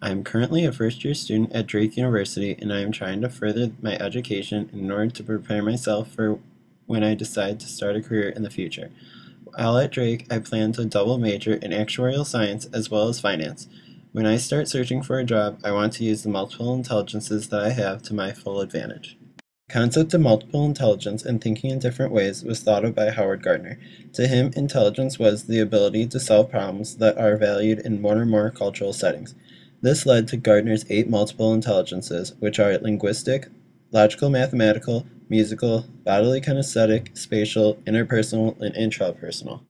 I am currently a first-year student at Drake University, and I am trying to further my education in order to prepare myself for when I decide to start a career in the future. While at Drake, I plan to double major in actuarial science as well as finance. When I start searching for a job, I want to use the multiple intelligences that I have to my full advantage. The concept of multiple intelligence and thinking in different ways was thought of by Howard Gardner. To him, intelligence was the ability to solve problems that are valued in one or more cultural settings. This led to Gardner's 8 multiple intelligences, which are linguistic, logical mathematical, musical, bodily kinesthetic, spatial, interpersonal, and intrapersonal.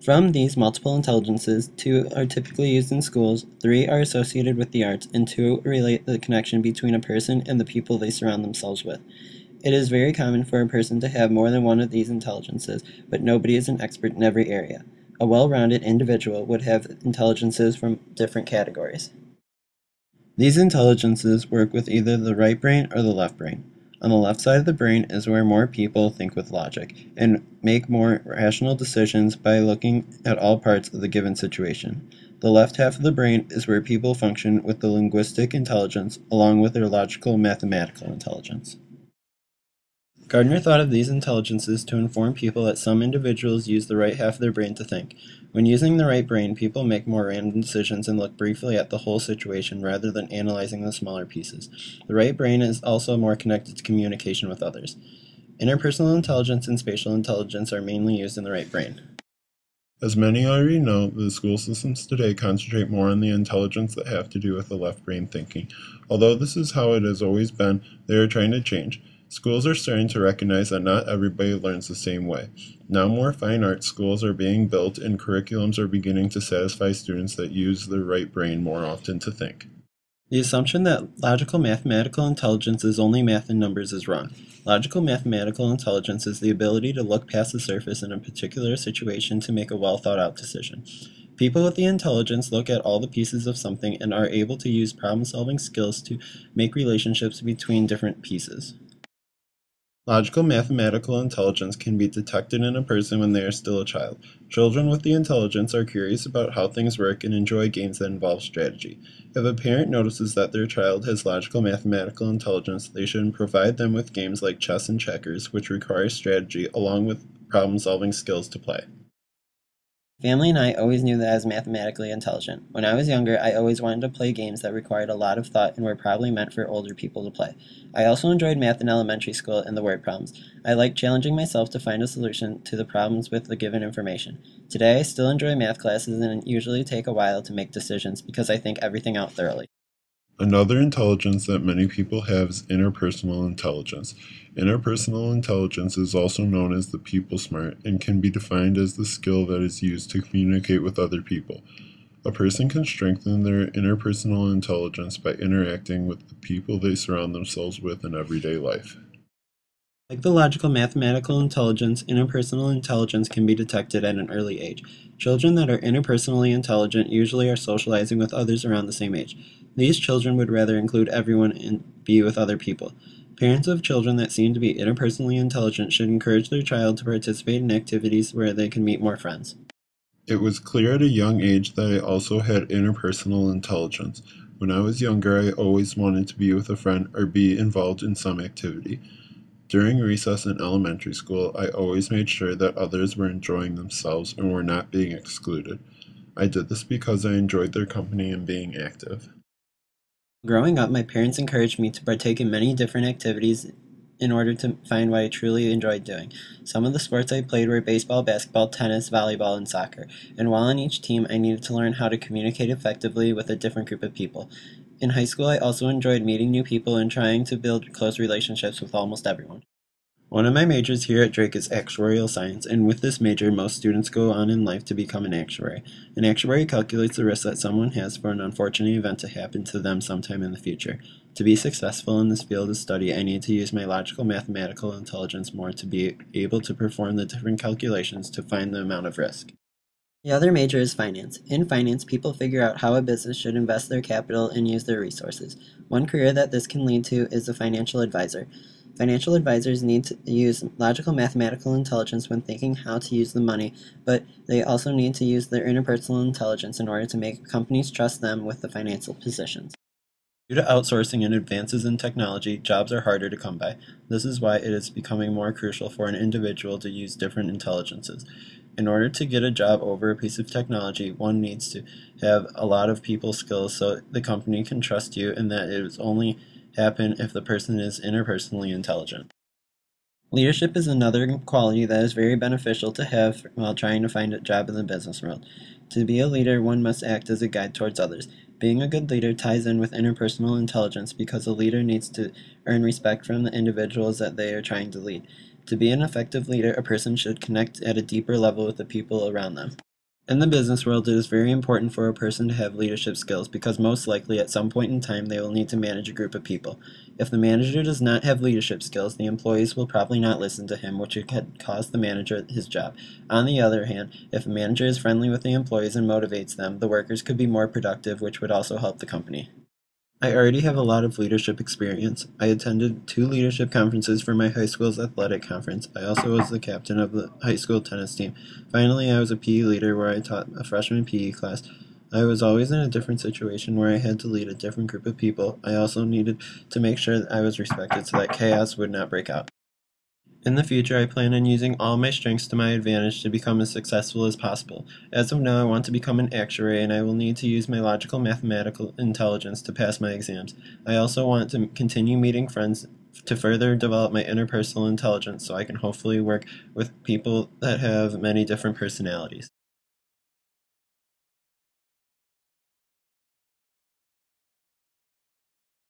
From these multiple intelligences, 2 are typically used in schools, 3 are associated with the arts, and 2 relate the connection between a person and the people they surround themselves with. It is very common for a person to have more than one of these intelligences, but nobody is an expert in every area. A well-rounded individual would have intelligences from different categories. These intelligences work with either the right brain or the left brain. On the left side of the brain is where more people think with logic and make more rational decisions by looking at all parts of the given situation. The left half of the brain is where people function with the linguistic intelligence along with their logical mathematical intelligence. Gardner thought of these intelligences to inform people that some individuals use the right half of their brain to think. When using the right brain, people make more random decisions and look briefly at the whole situation rather than analyzing the smaller pieces. The right brain is also more connected to communication with others. Interpersonal intelligence and spatial intelligence are mainly used in the right brain. As many already know, the school systems today concentrate more on the intelligence that have to do with the left brain thinking. Although this is how it has always been, they are trying to change. Schools are starting to recognize that not everybody learns the same way. Now more fine arts schools are being built and curriculums are beginning to satisfy students that use their right brain more often to think. The assumption that logical mathematical intelligence is only math and numbers is wrong. Logical mathematical intelligence is the ability to look past the surface in a particular situation to make a well-thought-out decision. People with the intelligence look at all the pieces of something and are able to use problem-solving skills to make relationships between different pieces. Logical mathematical intelligence can be detected in a person when they are still a child. Children with the intelligence are curious about how things work and enjoy games that involve strategy. If a parent notices that their child has logical mathematical intelligence, they should provide them with games like chess and checkers, which require strategy along with problem-solving skills to play. Family and I always knew that I was mathematically intelligent. When I was younger, I always wanted to play games that required a lot of thought and were probably meant for older people to play. I also enjoyed math in elementary school and the word problems. I liked challenging myself to find a solution to the problems with the given information. Today, I still enjoy math classes and usually take a while to make decisions because I think everything out thoroughly. Another intelligence that many people have is interpersonal intelligence. Interpersonal intelligence is also known as the people smart and can be defined as the skill that is used to communicate with other people. A person can strengthen their interpersonal intelligence by interacting with the people they surround themselves with in everyday life. Like the logical mathematical intelligence, interpersonal intelligence can be detected at an early age. Children that are interpersonally intelligent usually are socializing with others around the same age. These children would rather include everyone and be with other people. Parents of children that seem to be interpersonally intelligent should encourage their child to participate in activities where they can meet more friends. It was clear at a young age that I also had interpersonal intelligence. When I was younger, I always wanted to be with a friend or be involved in some activity. During recess in elementary school, I always made sure that others were enjoying themselves and were not being excluded. I did this because I enjoyed their company and being active. Growing up, my parents encouraged me to partake in many different activities in order to find what I truly enjoyed doing. Some of the sports I played were baseball, basketball, tennis, volleyball, and soccer, and while on each team, I needed to learn how to communicate effectively with a different group of people. In high school, I also enjoyed meeting new people and trying to build close relationships with almost everyone. One of my majors here at Drake is actuarial science, and with this major, most students go on in life to become an actuary. An actuary calculates the risk that someone has for an unfortunate event to happen to them sometime in the future. To be successful in this field of study, I need to use my logical mathematical intelligence more to be able to perform the different calculations to find the amount of risk. The other major is finance. In finance, people figure out how a business should invest their capital and use their resources. One career that this can lead to is a financial advisor. Financial advisors need to use logical mathematical intelligence when thinking how to use the money, but they also need to use their interpersonal intelligence in order to make companies trust them with the financial positions. Due to outsourcing and advances in technology, jobs are harder to come by. This is why it is becoming more crucial for an individual to use different intelligences. In order to get a job over a piece of technology, one needs to have a lot of people skills so the company can trust you, and that it is only happen if the person is interpersonally intelligent. Leadership is another quality that is very beneficial to have while trying to find a job in the business world. To be a leader, one must act as a guide towards others. Being a good leader ties in with interpersonal intelligence because a leader needs to earn respect from the individuals that they are trying to lead. To be an effective leader, a person should connect at a deeper level with the people around them. In the business world, it is very important for a person to have leadership skills because most likely at some point in time they will need to manage a group of people. If the manager does not have leadership skills, the employees will probably not listen to him, which could cost the manager his job. On the other hand, if a manager is friendly with the employees and motivates them, the workers could be more productive, which would also help the company. I already have a lot of leadership experience. I attended 2 leadership conferences for my high school's athletic conference. I also was the captain of the high school tennis team. Finally, I was a PE leader where I taught a freshman PE class. I was always in a different situation where I had to lead a different group of people. I also needed to make sure that I was respected so that chaos would not break out. In the future, I plan on using all my strengths to my advantage to become as successful as possible. As of now, I want to become an actuary, and I will need to use my logical mathematical intelligence to pass my exams. I also want to continue meeting friends to further develop my interpersonal intelligence so I can hopefully work with people that have many different personalities.